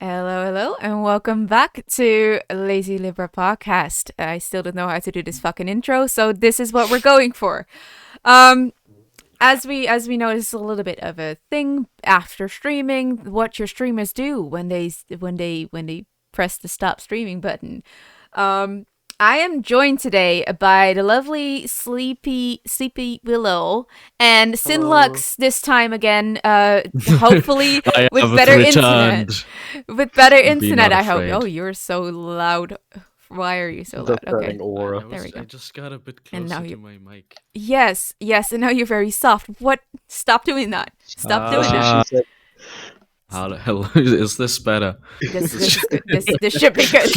Hello, hello, and welcome back to Lazy Libra podcast. I still don't know how to do this fucking intro, so this is what we're going for. As we know, this is a little bit of a thing after streaming. What your streamers do when they press the stop streaming button. I am joined today by the lovely SleepyWillow and Sinlux this time again. Hopefully I with have better returned. internet. With better Be internet, not I hope. afraid. Oh, you're so loud. Why are you so loud? Okay. Aura. There we go. I just got a bit And closer now to my mic. Yes, and now you're very soft. What? Stop doing that. Stop doing that. She said, How the hell is this better? This is good. This should be good.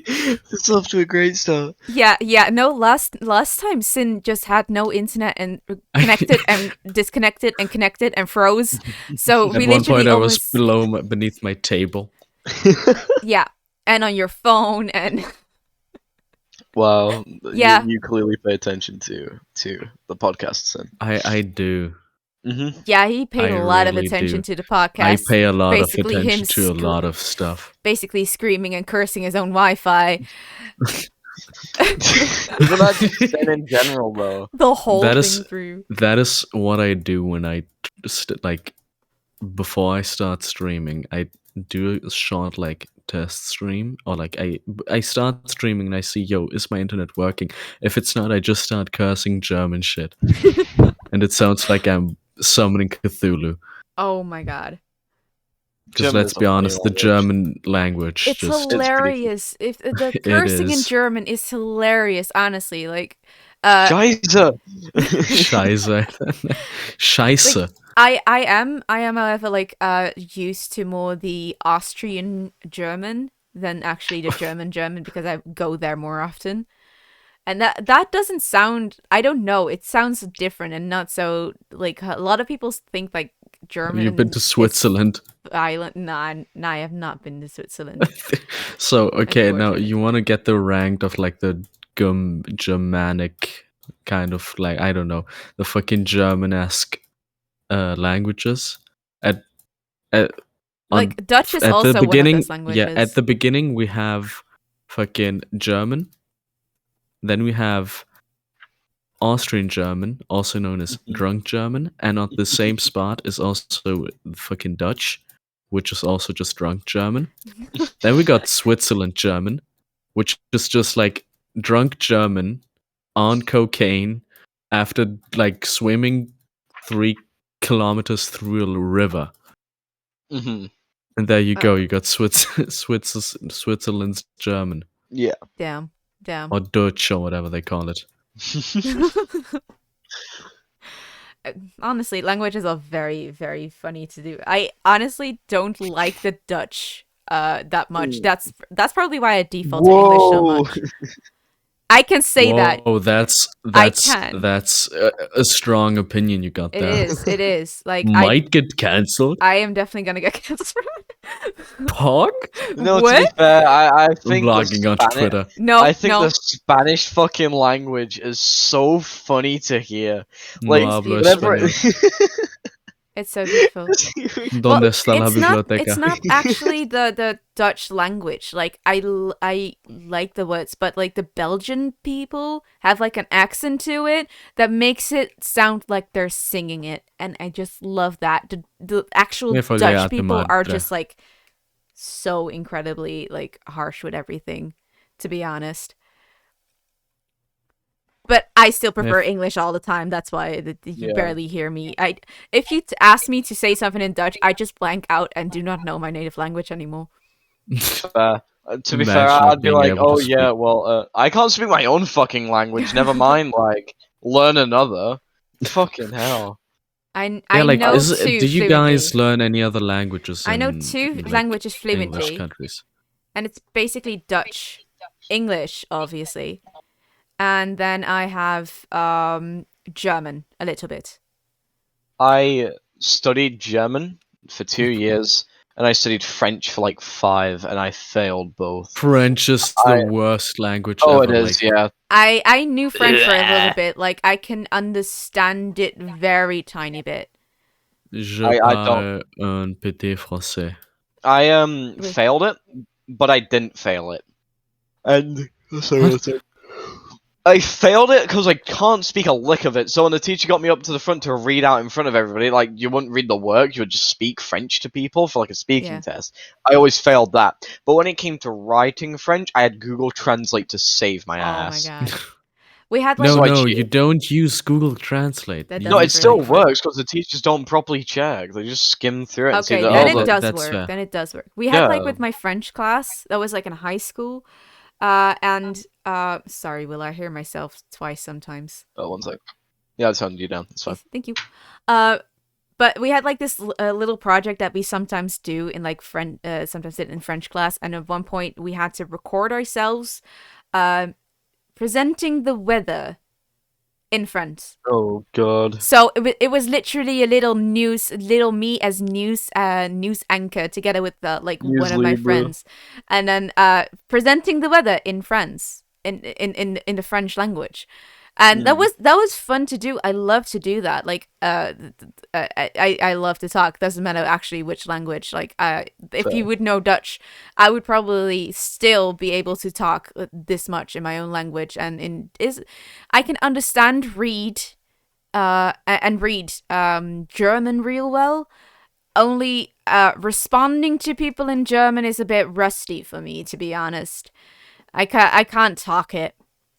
it's off to a great start. Yeah. No, last time Sin just had no internet and connected and disconnected and connected and froze. So we At one literally point, I was almost beneath my table. yeah, and on your phone and Wow. Yeah. You clearly pay attention to the podcasts then. I do. Mm-hmm. yeah, he paid I a lot of really attention do. to the podcast. I pay a lot of basically him attention to a lot of stuff. Basically screaming and cursing his own Wi-Fi. Isn't that just Sin in general though? The whole That thing is- through. That is what I do when I before I start streaming. I do a short test stream, or I start streaming and I see, yo, is my internet working? If it's not, I just start cursing German shit, and it sounds like I'm summoning Cthulhu. Oh my god. Because German let's is a be funny honest, the language. German language It's just hilarious. If the cursing in is. German is hilarious, honestly. Like Scheiße! Scheiße. Scheiße. I am however used to more the Austrian German than actually the German because I go there more often. And that doesn't sound, I don't know, it sounds different and not so, like, a lot of people think like German. Have you been to Switzerland? Island? Nah, I have not been to Switzerland. So, okay, now Unfortunately. you want to get the rank of the Germanic kind of I don't know, the fucking German-esque languages. Like Dutch is At also the one of beginning, those languages. yeah, at the beginning we have fucking German. Then we have Austrian German, also known as drunk German, and on the same spot is also fucking Dutch, which is also just drunk German. Then we got Switzerland German, which is just drunk German on cocaine after swimming 3 kilometers through a river. Mm-hmm. And there you go, you got Switzerland's German. Yeah. Damn. Or Dutch, or whatever they call it. Honestly, languages are very, very funny to do. I honestly don't like the Dutch that much. That's probably why I default to English so much. I can say that. Oh, that's can. That's a strong opinion you got there. It is. Like Might get cancelled. I am definitely gonna get cancelled. Pog? No, to What? be fair, I I'm think logging onto Twitter. No, I think no. the Spanish fucking language is so funny to hear. No Like, hablo whenever- español. It's so beautiful. ¿Dónde está la it's not biblioteca? actually the Dutch language. Like I like the words, but like the Belgian people have like an accent to it that makes it sound like they're singing it, and I just love that. The actual Me Dutch folía tu people are madre. just like so incredibly like harsh with everything, to be honest. But I still prefer English all the time. That's why you Yeah. barely hear me. If you ask me to say something in Dutch, I just blank out and do not know my native language anymore. To be Imagine fair, not I'd be being like, able oh to yeah, well, I can't speak my own fucking language. Never mind, learn another. Fucking hell. I Yeah, know do two you fluently. guys learn any other languages? I know in, two like, languages English fluently, countries. and it's basically Dutch, English, obviously, and then I have German a little bit. I studied German for 2 years, and I studied French for 5, and I failed both. French is the worst language Oh, ever. it is, yeah. I knew French for a little bit. Like I can understand it very tiny bit. Je I don't. parle un petit français. I Wait. failed it, but I didn't fail it. And What? I failed it because I can't speak a lick of it. So when the teacher got me up to the front to read out in front of everybody, like you wouldn't read the work, you would just speak French to people for like a speaking Yeah. test. I always failed that. But when it came to writing French, I had Google Translate to save my Oh my ass. god. We had like No, So I no, cheated. you don't use Google Translate. That You No, it doesn't use, still really like, work. works because the teachers don't properly check. They just skim through it and see Okay, that. then Oh, it the, does that's work. fair. Then it does work. We had Yeah. like with my French class, that was like in high school. And sorry, Will, I hear myself twice sometimes. oh, one sec. Yeah, I turned you down. That's fine. Yes, thank you. But we had like this little project that we sometimes do in like sometimes did in French class, and at one point we had to record ourselves presenting the weather in French. Oh god. So it was literally a little me as news anchor together with like News one of my Libra. friends, and then presenting the weather in France in the French language. And that was fun to do. I love to do that. Like I love to talk. Doesn't matter actually which language. Like if you would know Dutch, I would probably still be able to talk this much in my own language, and I can understand, read German real well. Only responding to people in German is a bit rusty for me, to be honest. I can't talk it.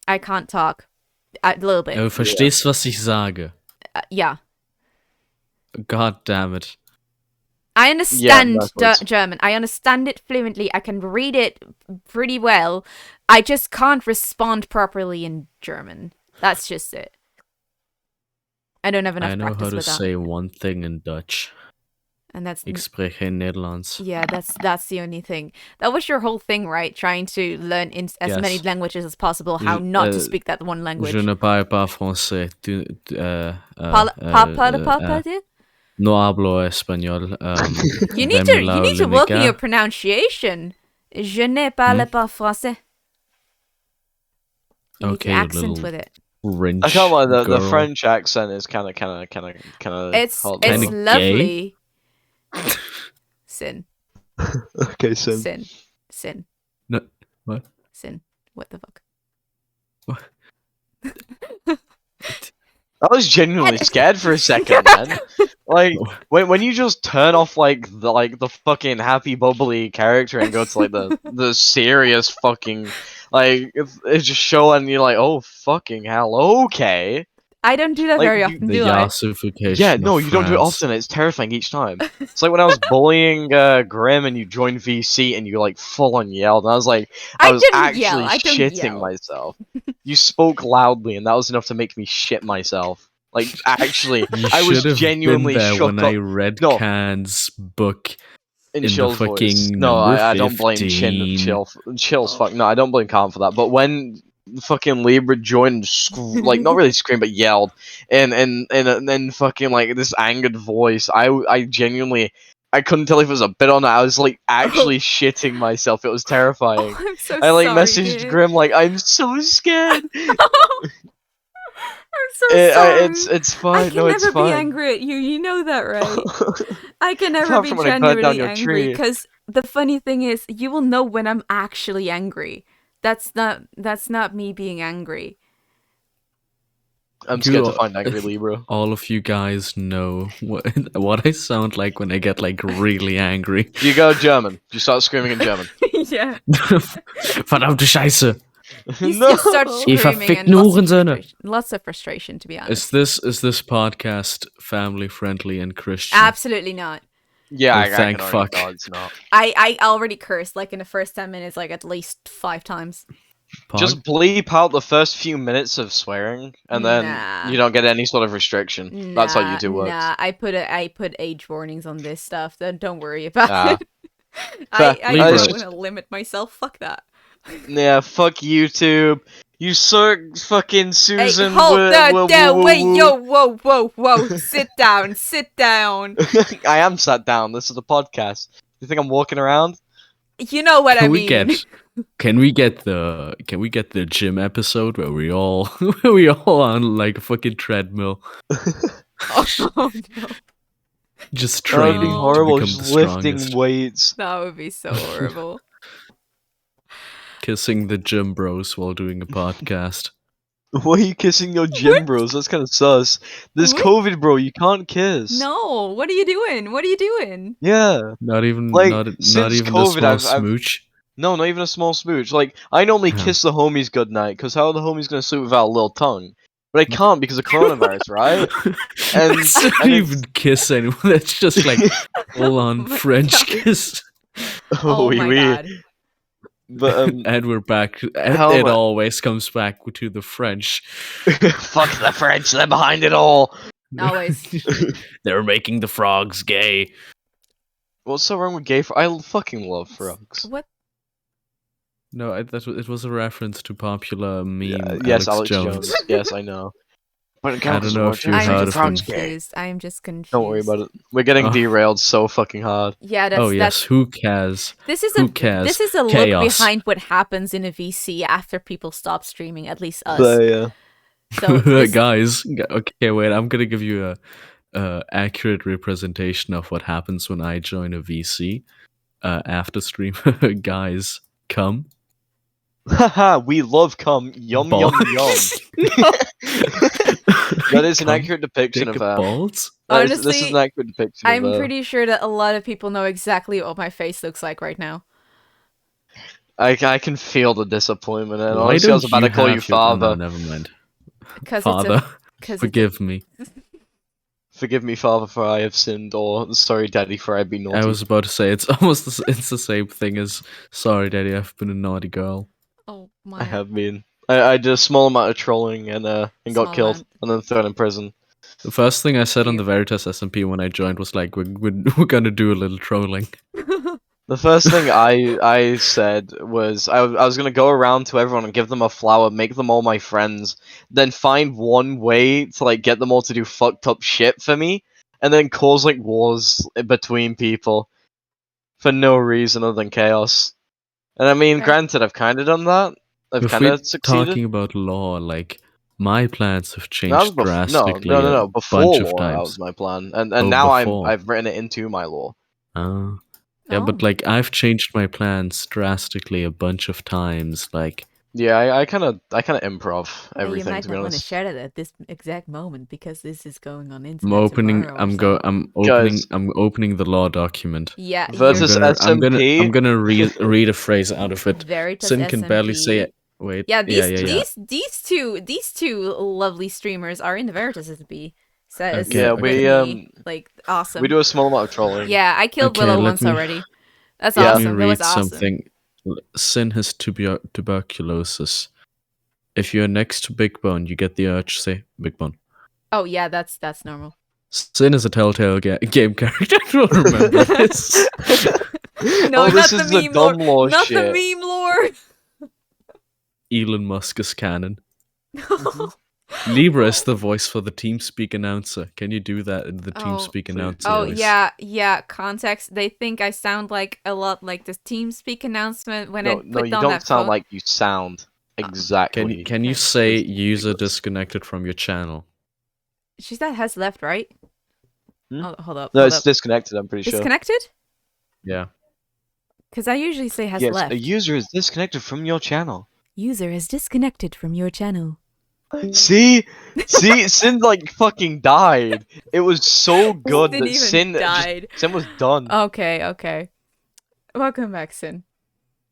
I can't talk a little bit. Du verstehst, was ich sage. Yeah, God damn it. I understand backwards. German. I understand it fluently. I can read it pretty well. I just can't respond properly in German. That's just it. I don't have enough I know how practice to with that. say one thing in Dutch. And that's Ik spreek geen Nederlands. yeah, that's the only thing. That was your whole thing, right? Trying to learn as many Yes. languages as possible. How not to speak that one language. Je ne parle pas français. No hablo español. You need to work on your pronunciation. Je ne parle pas français. You need Okay, the accent little with it. French I can't lie. The girl. French accent is kind of. It's hot Kinda though. lovely. Sin. Okay, so Sin. No, what? Sin. What the fuck? I was genuinely scared for a second, man. Like when you just turn off like the fucking happy bubbly character and go to like the serious fucking like it's just show and you're like, oh fucking hell, okay. I don't do that Like, very you- often, The do I? Yassification Yeah, no, of you don't do it France. often. It's terrifying each time. It's like when I was bullying Grim and you joined VC and you like full on yelled, and I was like, I I was didn't actually yell. I don't shitting yell. myself. You spoke loudly, and that was enough to make me shit myself. Like actually, You I was should have genuinely been there shook when up I read No. Khan's book in in the Chill's voice. fucking No, number I don't blame 15. Chill's fuck. No, I don't blame Khan for that. But when fucking Libra joined, like not really screamed, but yelled, and then fucking like this angered voice, I genuinely. I couldn't tell if it was a bit or not. I was like actually shitting myself. It was terrifying. Oh, I'm so I like sorry. messaged dude. Grim like I'm so scared. I'm so sorry. It's I fine. can No, it's never be fine. angry at you. You know that, right? I can never Apart be from when I burnt down genuinely your angry tree. because the funny thing is, you will know when I'm actually angry. That's not me being angry. I'm scared to Cool. find angry Libra. All of you guys know what I sound like when I get like really angry. Do you go German? Do you start screaming in German? Yeah. Verdammte Scheiße. You No. just start Ihr screaming and verfickten Hurensöhne. lots of frustration, to be honest. Is this podcast family friendly and Christian? Absolutely not. Yeah, Oh, I thank can already fuck. tell it's not. I already cursed like in the first 10 minutes, like at least 5 times. Pog? Just bleep out the first few minutes of swearing, and then Nah. you don't get any sort of restriction. That's how YouTube works. Nah, I put age warnings on this stuff. Don't worry about Ah. it. I Libra. don't want to limit myself. Fuck that. Yeah, fuck YouTube. You suck, fucking Hey, Susan. hold that woo, down. woo, Wait, woo. yo, whoa. Sit down. Sit down. I am sat down. This is a podcast. You think I'm walking around? You know what I Can mean. we get the gym episode where we all we all on like a fucking treadmill? Oh no. Just That would be training Oh. to horrible. become Just the lifting strongest. weights. That would be so horrible. Kissing the gym bros while doing a podcast. Why are you kissing your gym bros? That's kind of sus. This What? COVID, bro. You can't kiss. No, what are you doing? What are you doing? Yeah. Not even Like, not since even a COVID, small I've smooch. no, not even a small smooch. Like, I normally Yeah. kiss the homies goodnight, because how are the homies gonna sleep without a little tongue? But I can't because of coronavirus, right? And That's not and even kiss anyone. That's just like full on my French God. kiss. Oh oui, my oui. god. But And we're back. How It am I- always comes back to the French. fuck the French, they're behind it all. Always. They're making the frogs gay. What's so wrong with gay? I fucking love frogs. What? No, it was a reference to popular meme Yes, Alex Jones. Yes, I know. But it I counts don't as know more if you've I'm heard the of just him. frogs gay. confused. I'm just confused. Don't worry about it. We're getting Oh. derailed so fucking hard. Yeah, that's Oh yes, that's who cares? this is Who a cares? this is a look Chaos. behind what happens in a VC after people stop streaming, at least us. But, yeah. So this, Guys, okay, wait. I'm gonna give you a accurate representation of what happens when I join a VC after stream. Guys, come. Haha, we love cum. Yum Ball- yum yum. That is an Come, accurate depiction dick of balls. this is Honestly, an accurate depiction I'm of pretty sure that a lot of people know exactly what my face looks like right now. I can feel the disappointment, and Why honestly, I was don't about to call you have your- oh, no, father. never mind. Because Father, because forgive me. Forgive me, father, for I have sinned, or sorry, daddy, for I've been naughty. I was about to say it's almost it's the same thing as sorry, daddy, I've been a naughty girl. Oh I my. have been. I did a small amount of trolling and got Small killed amount. and then thrown in prison. The first thing I said on Cute. the Veritas SMP when I joined was like, we're gonna do a little trolling. The first thing I said was I was gonna go around to everyone and give them a flower, make them all my friends, then find one way to like get them all to do fucked up shit for me, and then cause like wars between people for no reason other than chaos. And I mean, Okay. granted, I've kind of done that. I've If kind we're of succeeded. talking about law, like my plans have That was changed drastically no. a Before bunch of law, that was times. my plan, and Oh, now before. I've written it into my law. Yeah, Oh. but like I've changed my plans drastically a bunch of times. Like Yeah, I kind of improv Hey, you everything might to be not want to honest. share that at this exact moment because this is going on I'm internet opening, tomorrow or so. Guys. I'm opening the law document. Yeah, Versus SMP. I'm gonna read a phrase out of it. Veritas Sin can barely SMP. say it. Wait. Yeah, yeah. these two lovely streamers are in the Veritas SMP. Says Okay, Yeah, okay. we me, like awesome. we do a small amount of trolling. Yeah, I killed Okay, Willow let once me- already. That's Yeah. Let me awesome. That read was awesome. something. Sin has tuberculosis. If you're next to Big Bone, you get the urge to say Big Bone. Oh yeah, that's normal. Sin is a Telltale game character. I don't remember this. No, Oh, not this the is the meme lore. dumb law Not shit. the meme lore. Elon Musk is canon. Libra is the voice for the TeamSpeak announcer. Can you do that in the Oh, TeamSpeak please. announcer Oh voice? yeah. Context. They think I sound like a lot like the TeamSpeak announcement when I No, put no, you on don't that sound phone. like you sound exactly. Can you Okay. say It's user ridiculous. disconnected from your channel? She said has left, right? Hmm? Oh, hold up. No, hold it's up. disconnected. I'm pretty sure. Disconnected? Yeah. Because I usually say has Yes, left. a user is disconnected from your channel. User is disconnected from your channel. See, Sin like fucking died. It was so good Sin that even Sin died. Sin was done. Okay. Welcome back, Sin.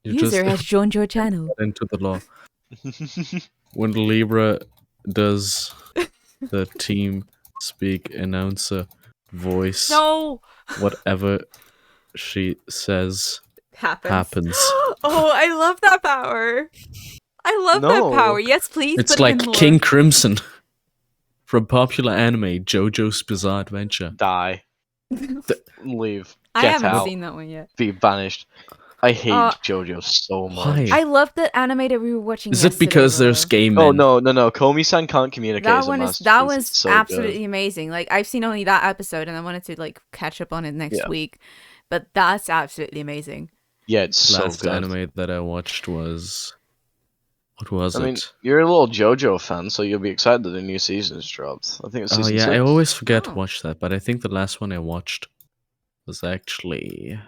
You User just has joined your channel. got into the law. When Libra does the TeamSpeak announcer voice, No! whatever she says happens. Oh, I love that power. I love No. that power. Yes, please. It's put it like in lore. King Crimson from popular anime JoJo's Bizarre Adventure. Die. Leave. I Get haven't out. seen that one yet. Be banished. I hate Uh, JoJo so much. Why? I love that anime that we were watching. Is it because yesterday, there's Willow. gay men? Oh no! Komi-san can't communicate. That as a one is masterpiece. that It's was so absolutely good. amazing. Like I've seen only that episode, and I wanted to like catch up on it next Yeah. week. But that's absolutely amazing. Yeah, it's so Last good. anime that I watched was What was I mean, it? you're a little JoJo fan, so you'll be excited that the new season is dropped. I think it's Oh season yeah, 6. I always forget to Oh. watch that, but I think the last one I watched was actually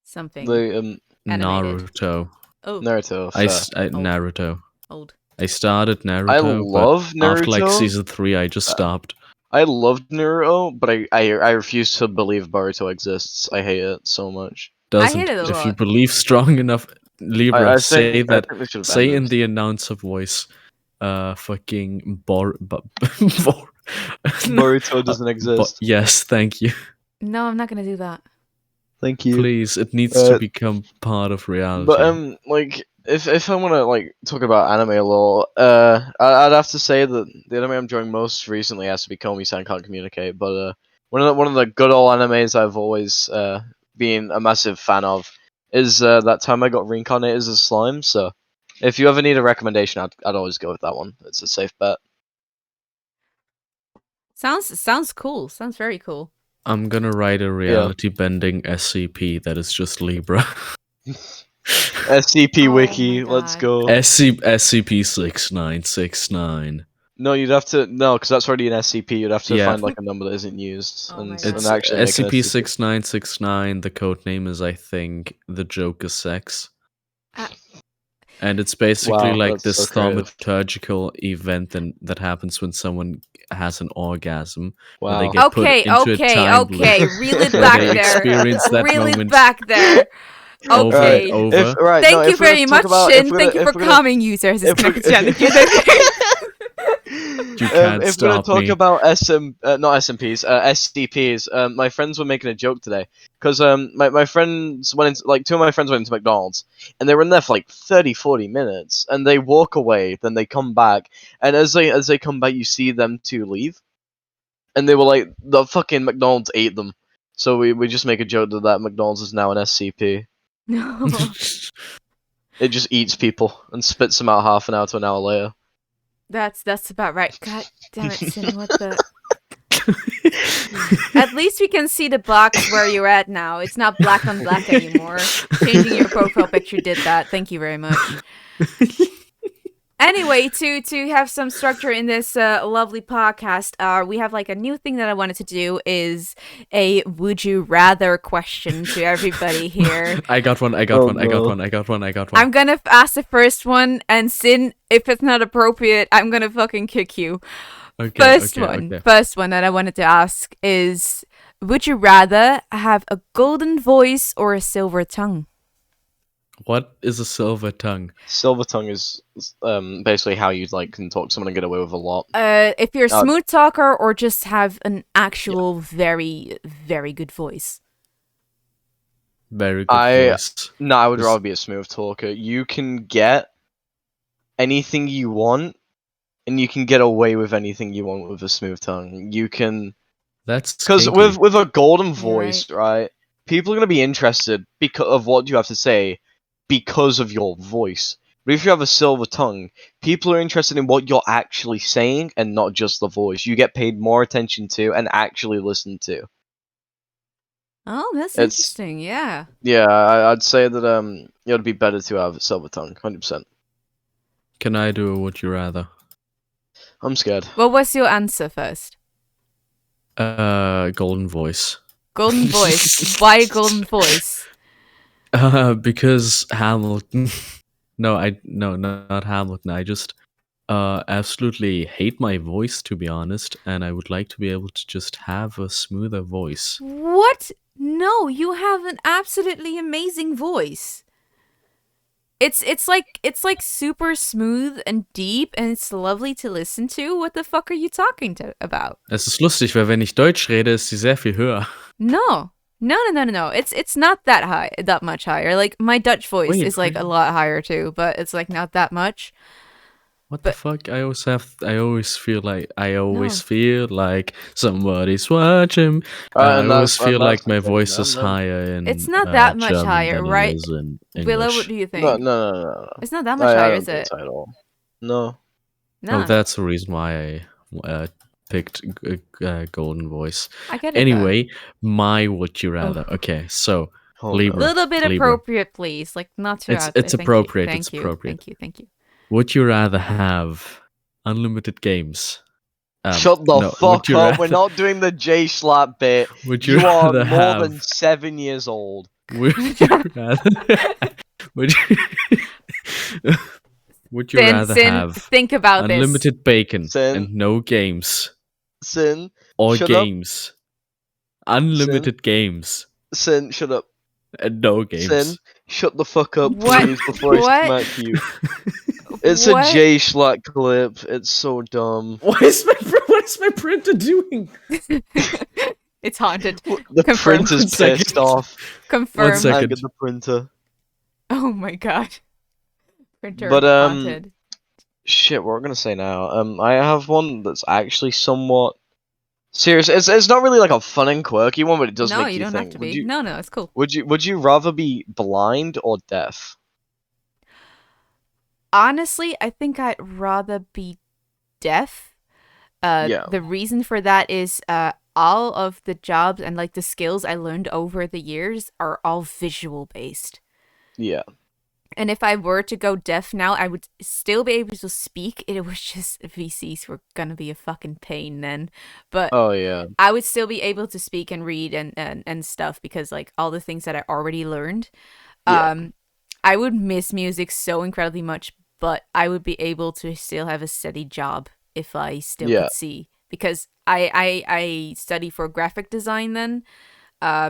Something The animated. Naruto. Oh, Naruto. Fair. Naruto. old. I started I Naruto, but love after like Naruto. season 3, I just Uh, stopped. I loved Naruto, but I refuse to believe Boruto exists. I hate it so much. I hate Doesn't. it a If you lot. believe strong enough, Libra, I say think that. they should have Say in ended. the announcer voice, fucking bor no, Boruto doesn't exist. yes, thank you. No, I'm not gonna do that. Thank you. Please, it needs to become part of But reality. like if I want to like talk about anime a little, I'd have to say that the anime I'm enjoying most recently has to be Komi-san Can't Communicate. But one of the good old animes I've always been a massive fan of is that time I got reincarnated as a slime. So if you ever need a recommendation, I'd always go with that one. It's a safe bet. Sounds cool. Sounds very cool. I'm gonna write a reality bending SCP that is just Libra. SCP Oh Wiki, my let's God. go. SCP-6969. No, you'd have to because that's already an SCP. You'd have to Yeah. find like a number that isn't used Oh my and It's God. actually make an SCP. SCP-6969. The code name is, I think, the Joker Sex. Uh, And it's basically Wow, like that's so this creative. thaumaturgical event that happens when someone has an orgasm. Where they Wow. get put Okay, into a time okay. loop Reel it where back they there. experience that Reel it moment back there. over Right. and Okay. over. Thank you if we're gonna very talk much, about Shin. Thank you for calming users. It's if gonna we're- continue. You can't if we're gonna stop talk me. about not SMPs, SCPs, my friends were making a joke today because my friends went into, like two of my friends went into McDonald's and they were in there for like 30-40 minutes and they walk away, then they come back, and as they come back, you see them two leave, and they were like the fucking McDonald's ate them. So we just make a joke that McDonald's is now an SCP. No. It just eats people and spits them out half an hour to an hour later. That's about right. God damn it, Sin. What the? At least we can see the box where you're at now. It's not black on black anymore. Changing your profile picture did that. Thank you very much. Anyway, to have some structure in this lovely podcast, we have like a new thing that I wanted to do is a would you rather question to everybody here. I got one. no. I'm gonna ask the first one, and Sin, if it's not appropriate, I'm gonna fucking kick you. First one that I wanted to ask is, would you rather have a golden voice or a silver tongue? What is a silver tongue? Silver tongue is basically how you like can talk to someone and get away with a lot. If you're a smooth talker or just have an actual very, very good voice. Very good voice. No, I would rather be a smooth talker. You can get anything you want, and you can get away with anything you want with a smooth tongue. You can, That's because kinky. with a golden You're voice, right? People are gonna be interested because of what you have to say, because of your voice. But if you have a silver tongue, people are interested in what you're actually saying and not just the voice. You get paid more attention to and actually listened to. Oh, that's interesting. Yeah. Yeah, I'd say that it'd be better to have a silver tongue, 100%. Can I do a would you rather? I'm scared. What was your answer first? Golden voice. Golden voice. Why golden voice? Because Hamilton. No, not Hamilton. I just absolutely hate my voice, to be honest, and I would like to be able to just have a smoother voice. What? No, you have an absolutely amazing voice. It's like super smooth and deep, and it's lovely to listen to. What the fuck are you talking about? Es ist lustig, weil wenn ich Deutsch rede, ist sie sehr viel höher. No. It's not that much higher. Like my Dutch voice is like a lot higher too, but it's like not that much. What the fuck? I always feel like somebody's watching. I always feel like my voice is higher in It's not that much German higher, than right? it is in English. Willow, what do you think? No. It's not that much higher, is think it? so at all. No. No. Oh, that's the reason why I picked Golden Voice. I get it. Anyway, my would you rather. Oh. Okay, so Oh, Libra. no. Little bit Libra. appropriate, please. Like not too It's out there. appropriate. Thank It's you. appropriate. Thank you. Thank you. Thank you. Would you rather have unlimited games? Shut the No. Would fuck you up. We're rather? not doing the J slap bit. Would you You are rather more than have? 7 years old. Would you rather? Would you? Would you rather Sin, have think about this. unlimited bacon Sin. and no games, Sin, or shut up. games? Unlimited games Sin, shut up. and no Sin, games. shut the fuck up, What? please, before I What? smack you. It's a What? J Schlatt clip. It's so dumb. What is my printer doing? It's haunted. The Confirmed. printer's 1 second. pissed off. Confirmed. second. Hang at the printer. Oh my god. Printer But, haunted. Shit, what we're gonna say now? I have one that's actually somewhat serious. It's not really like a fun and quirky one, but it does No, make you you don't think. have to Would be. you No, it's cool. would you rather be blind or deaf? Honestly, I think I'd rather be deaf. Yeah. The reason for that is all of the jobs and like the skills I learned over the years are all visual based. Yeah. And if I were to go deaf now, I would still be able to speak. It was just VCs were gonna be a fucking pain then. But Oh yeah. I would still be able to speak and read and stuff because like all the things that I already learned. Yeah. I would miss music so incredibly much, but I would be able to still have a steady job if I still Yeah. could see. Because I study for graphic design then,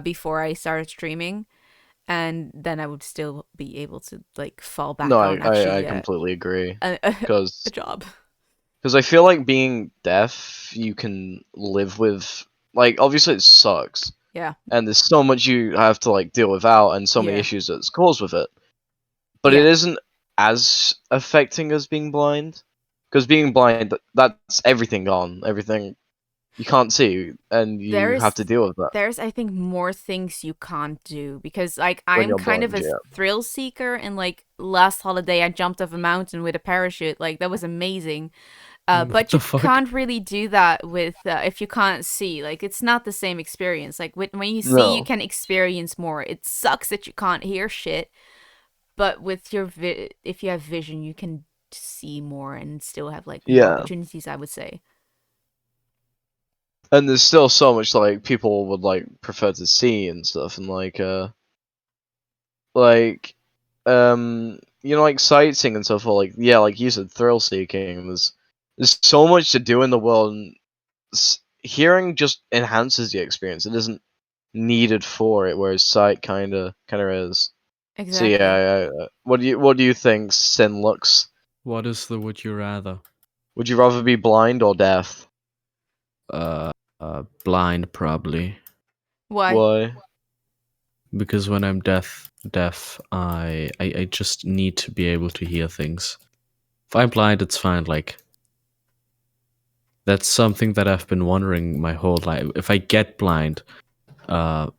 before I started streaming. And then I would still be able to like fall back No, on actually I completely agree. a Because job. I feel like being deaf, you can live with. Like, obviously, it sucks, Yeah. and there's so much you have to like deal without, and so many Yeah. issues that's caused with it. But Yeah. it isn't as affecting as being blind, because being blind, that's everything gone, everything you can't see, and you have to deal with that There's I think more things you can't do because like when I'm you're kind of blind. a Yeah. thrill seeker and like last holiday I jumped off a mountain with a parachute. Like that was amazing. What But the you fuck? can't really do that with if you can't see. Like it's not the same experience. Like when you see, No. you can experience more. It sucks that you can't hear shit, but with your if you have vision, you can see more and still have like more Yeah. opportunities. I would say. And there's still so much like people would like prefer to see and stuff, and like you know, like sightseeing and stuff. Or like yeah, like you said, thrill seeking. There's so much to do in the world, and hearing just enhances the experience. It isn't needed for it, whereas sight kind of is. So Exactly. yeah, what do you think, Sinlux? What is the would you rather? Would you rather be blind or deaf? Blind probably, Why? Why? because when I'm deaf, I just need to be able to hear things. If I'm blind, it's fine. Like that's something that I've been wondering my whole life. If I get blind, there's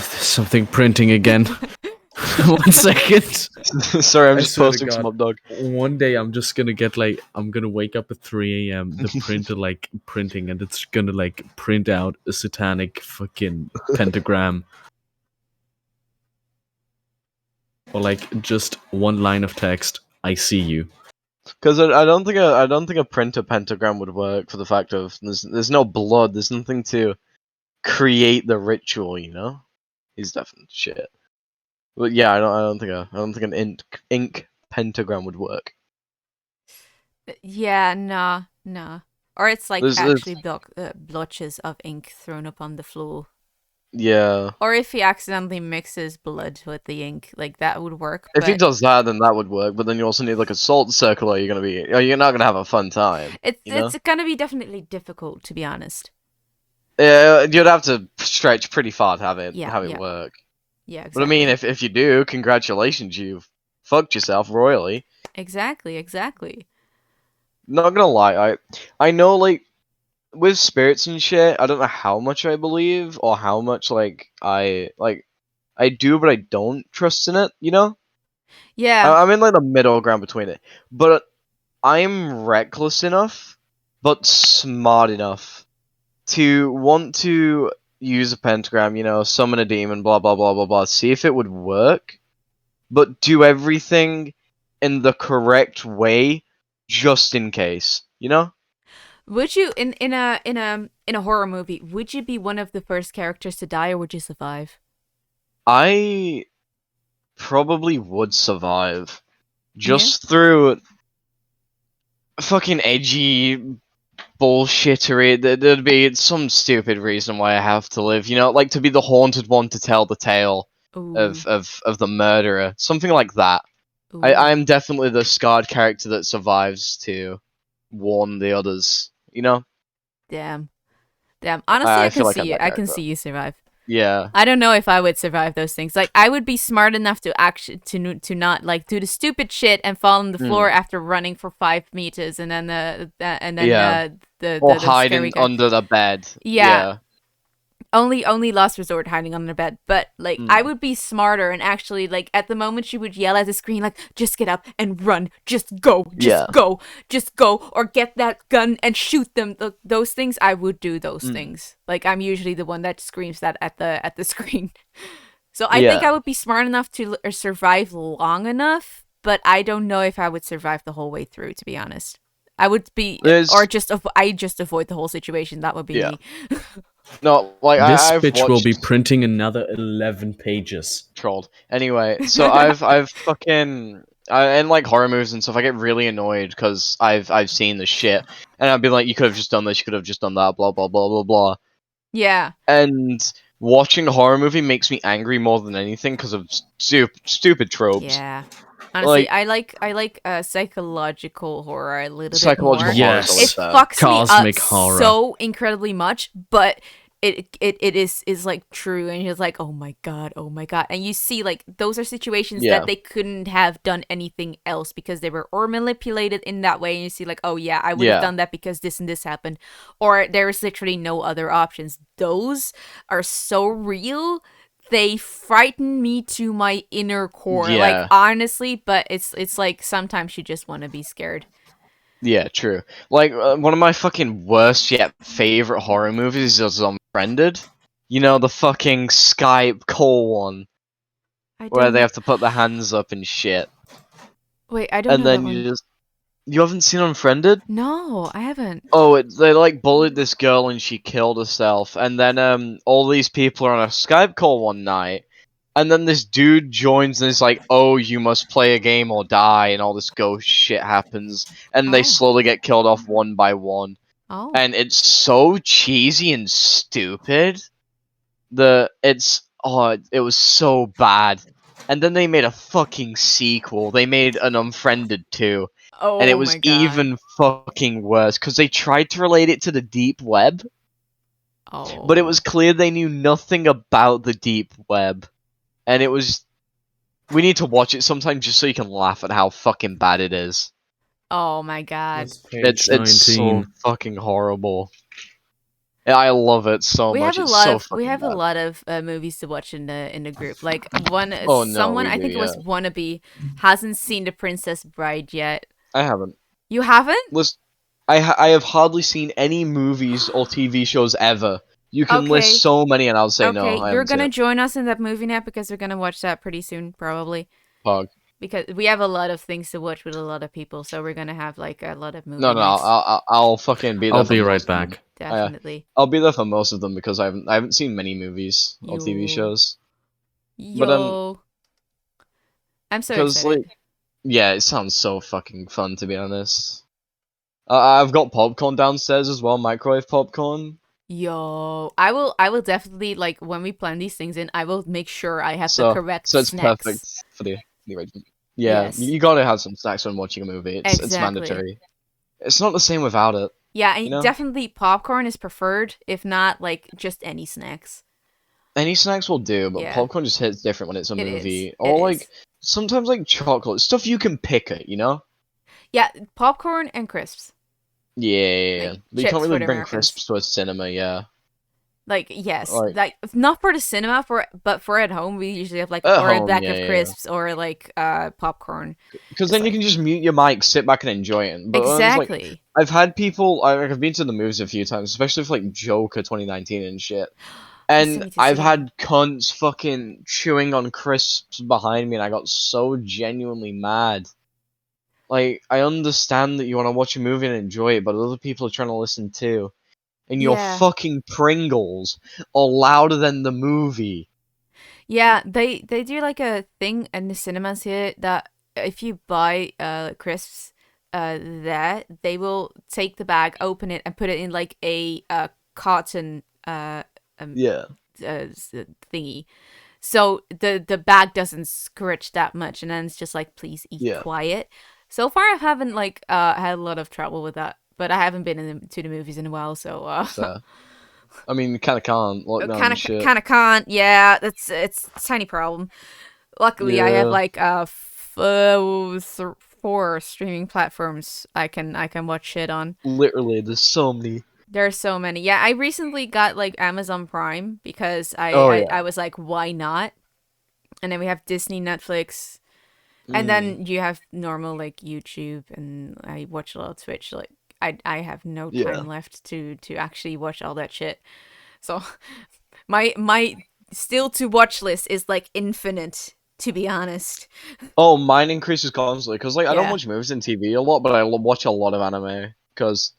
something printing again. 1 second. Sorry, I'm I just swear to posting some God. up, dog. One day I'm just gonna get like I'm gonna wake up at 3 a.m. the printer like printing and it's gonna like print out a satanic fucking pentagram or like just one line of text. I see you. Because I don't think a printer pentagram would work for the fact of there's no blood, there's nothing to create the ritual, you know. He's definitely shit. But yeah, I don't think an ink pentagram would work. Yeah, nah. Or it's like There's actually blotches of ink thrown up on the floor. yeah. Or if he accidentally mixes blood with the ink, like that would work. If he But does that, then that would work. But then you also need like a salt circle, or you're not gonna have a fun time. it's You know? it's gonna be definitely difficult, to be honest. Yeah, you'd have to stretch pretty far to have it Yeah. work. Yeah, But I exactly. mean, if you do, congratulations, you've fucked yourself royally. Exactly. Not gonna lie, I know like with spirits and shit, I don't know how much I believe or how much I do, but I don't trust in it. You know, Yeah. I'm in like the middle ground between it. But I'm reckless enough, but smart enough to want to use a pentagram, you know, summon a demon, blah blah blah blah blah, see if it would work, but do everything in the correct way just in case, you know? Would you in a horror movie? Would you be one of the first characters to die, or would you survive? I probably would survive Yeah. just through fucking edgy bullshittery. There'd be some stupid reason why I have to live, you know, like to be the haunted one to tell the tale Ooh, of the murderer, something like that. I ooh, am definitely the scarred character that survives to warn the others, you know. damn, damn. Honestly, I I can feel like see I'm you. that I can character. see you survive. Yeah, I don't know if I would survive those things. Like, I would be smart enough to actually to not like do the stupid shit and fall on the floor mm, after running for 5 meters, and then yeah, or the scary hiding guy. under the bed. Yeah, Yeah, only last resort hiding under bed. But like, I mm, would be smarter and actually like at the moment she would yell at the screen like, just get up and run, just go, yeah, just go, or get that gun and shoot them. Those things I would do those mm, things. Like, I'm usually the one that screams that at the screen. So I think yeah. I would be smart enough to survive long enough, but I don't know if I would survive the whole way through. To be honest, I would be, or There's just I just avoid the whole situation. That would be yeah. me. No, like This I've bitch will be watched printing another 11 pages. Trolled. Anyway, so I've fucking and like horror movies and stuff, I get really annoyed because I've seen the shit, and I'd be like, you could have just done this, you could have just done that, blah blah blah blah blah. Yeah, And watching a horror movie makes me angry more than anything because of stupid tropes, yeah. Honestly, like I like psychological horror a little bit psychological more. horror is It always Yes. bad. fucks me up Cosmic horror. so incredibly much, but it is like true, and you're like, oh my god, oh my god. And you see like those are situations Yeah, that they couldn't have done anything else because they were or manipulated in that way, and you see like, oh yeah, I would have yeah, done that because this and this happened, or there's literally no other options. Those are so real, they frighten me to my inner core, like yeah, honestly. But it's like sometimes you just want to be scared. yeah. True. Like one of my fucking worst yet favorite horror movies is Unfriended. You know, the fucking Skype call one I where don't they know. have to put their hands up and shit, Wait, I don't and know that then one. you haven't seen Unfriended? No, I haven't. Oh, they like bullied this girl and she killed herself, and then all these people are on a Skype call one night, and then this dude joins and is like, "Oh, you must play a game or die," and all this ghost shit happens, and they Oh, slowly get killed off one by one, oh, and it's so cheesy and stupid. It was so bad. And then they made a fucking sequel. They made an Unfriended 2. And it oh was my god. even fucking worse because they tried to relate it to the deep web, but it was Oh, clear they knew nothing about the deep web. And it was. We need to watch it sometime just so you can laugh at how fucking bad it is. oh my god. That's page It's so 19. fucking horrible. Yeah, I love it so much. It's so We fucking have a bad. lot of movies to watch in the group. Like Oh no, someone we I do, think it yeah. was Wannabe hasn't seen The Princess Bride yet. I haven't. You haven't? Listen, I have hardly seen any movies or TV shows ever. You can list Okay. so many, and I'll say Okay, no. I you're haven't seen gonna it. join us in that movie night because we're gonna watch that pretty soon, probably. Pog. Because we have a lot of things to watch with a lot of people, so we're gonna have like a lot of movie No, no, nights. I'll fucking be there. I'll for be right most of them. back. Definitely. I'll be there for most of them because I haven't seen many movies or TV Yo. shows. But Yo. I'm so because excited. like, yeah, it sounds so fucking fun to be honest. I've got popcorn downstairs as well, microwave popcorn. Yo, I will definitely like when we plan these things in, I will make sure I have the So correct so it's snacks. perfect for the arrangement. Yeah, Yes. you gotta have some snacks when watching a movie. It's Exactly. mandatory. It's not the same without it. Yeah, You and know? definitely popcorn is preferred, if not like just any snacks. Any snacks will do, but Yeah. popcorn just hits different when it's a It movie. is. Or It like is. sometimes like chocolate stuff you can pick it, you know? Yeah, popcorn and crisps. Yeah. Like But you can't chips for really the bring Americans. crisps to a cinema, yeah. Like yes, Like like not for the cinema, but for at home we usually have like at or a home, bag yeah, of yeah. crisps or like popcorn. Because It's then you like can just mute your mic, sit back and enjoy it. But when it's like exactly. I've had people I've been to the movies a few times, especially for like Joker 2019 and shit. And need to I've see it. had cunts fucking chewing on crisps behind me, and I got so genuinely mad. Like, I understand that you want to watch a movie and enjoy it, but other people are trying to listen too. And your Yeah. fucking Pringles are louder than the movie. Yeah, they do like a thing in the cinemas here that if you buy crisps there, they will take the bag, open it, and put it in like a carton Yeah. thingy. So the bag doesn't scratch that much, and then it's just like, please eat Yeah. quiet. So far, I haven't like had a lot of trouble with that, but I haven't been to the movies in a while, so Fair. I mean, kind of can't. Lockdown and shit. kind of can't. Yeah, it's a tiny problem. Luckily, I have Yeah. like 4 streaming platforms I can watch shit on. Literally, there's so many. There's so many. Yeah, I recently got like Amazon Prime because Oh, yeah. I was like, why not? And then we have Disney, Netflix, and Mm, then you have normal like YouTube, and I watch a lot of Twitch. Like I have no Yeah. time left to actually watch all that shit. So my still to watch list is like infinite, to be honest. Oh, mine increases constantly because like I don't Yeah. watch movies and TV a lot, but I watch a lot of anime because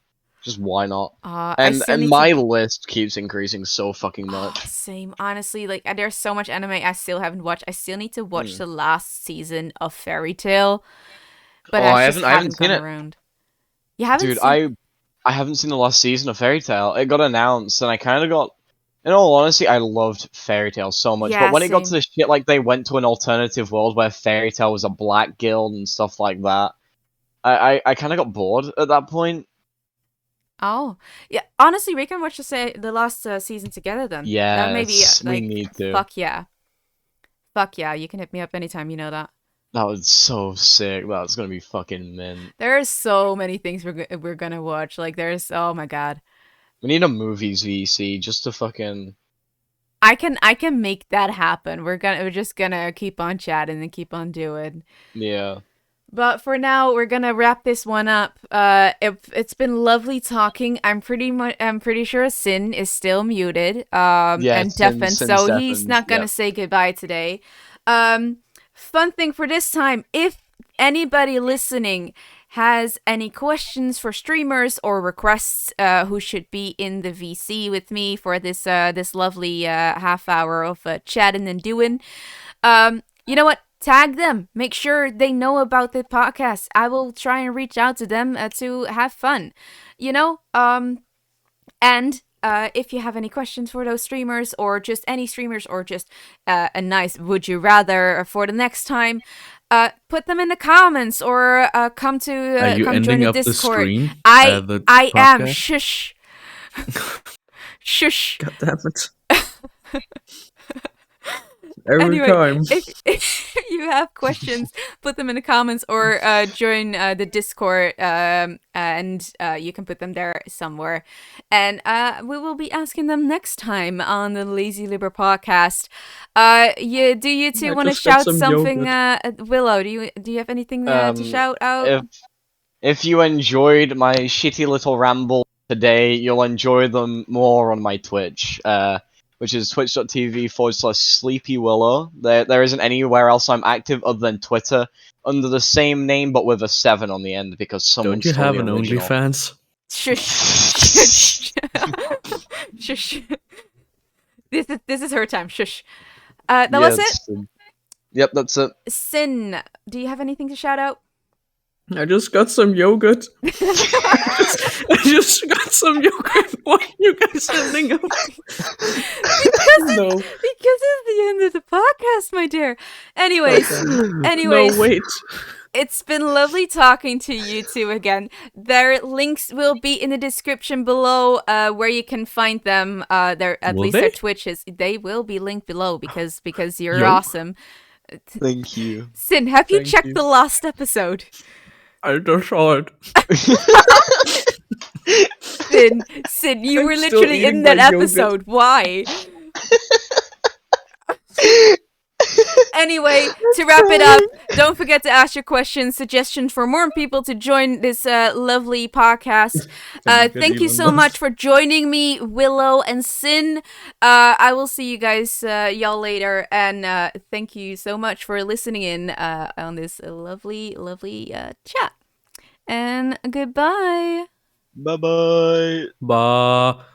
just why not? I And still need my to. list keeps increasing so fucking Oh, much. same. Honestly, like there's so much anime I still haven't watched. I still need to watch Mm. the last season of Fairy Tale, but Oh, I I just haven't haven't seen gone it, around. You haven't dude. seen? I haven't seen the last season of Fairy Tail. It got announced, and I kind of got. In all honesty, I loved Fairy Tail so much, but Yeah, when it got to same. the shit like they went to an alternative world where Fairy Tail was a black guild and stuff like that, I kind of got bored at that point. Oh, yeah. Honestly, we can watch the last season together then. That may be Yes, we like, need to. fuck yeah, fuck yeah. You can hit me up anytime. You know that. That was so sick. That's gonna be fucking mint. There's so many things we're gonna watch. Like there's, oh my god. We need a movies VC just to fucking. I can make that happen. We're just gonna keep on chatting and keep on doing. Yeah. But for now, we're gonna wrap this one up. It's been lovely talking. I'm pretty sure Sin is still muted. Yeah, And deafened, Sin's so he's deafened. not gonna Yep. say goodbye today. Fun thing for this time: if anybody listening has any questions for streamers or requests who should be in the VC with me for this this lovely half hour of chatting and doing, you know what? Tag them. Make sure they know about the podcast. I will try and reach out to them to have fun. You know, and if you have any questions for those streamers, or just any streamers, or just a nice would you rather for the next time, put them in the comments, or come to Are you come join ending the up the Discord. stream? I am. podcast? Shush. Shush. God damn it. Every Anyway, time. if you have questions, put them in the comments, or join the Discord, and you can put them there somewhere. And we will be asking them next time on the Lazy Libra podcast. You two I want to just got shout some something? yogurt. Willow, do you have anything to shout out? If you enjoyed my shitty little ramble today, you'll enjoy them more on my Twitch, which is twitch.tv/SleepyWillow. There isn't anywhere else I'm active other than Twitter under the same name but with a 7 on the end because someone Don't you stole have the an original. OnlyFans? Shush. Shush. This is her time. Shush. That was it. Yep, that's it. Sin, do you have anything to shout out? I just got some yogurt. I just got some yogurt. Why are you guys ending up? No. Because it's the end of the podcast, my dear. Anyways, No, wait. it's been lovely talking to you two again. Their links will be in the description below, where you can find them. Their Twitches. They will be linked below because you're awesome. Thank you. Sin, have you Thank checked you. the last episode? I just saw it. Sin, you I'm were still literally in eating that my yogurt. episode. Why? Anyway, to wrap it up, don't forget to ask your questions, suggestions for more people to join this lovely podcast. Thank you so much for joining me, Willow and Sin. I will see you guys, y'all later, and thank you so much for listening in on this lovely, lovely chat. And goodbye. Bye bye. Bye.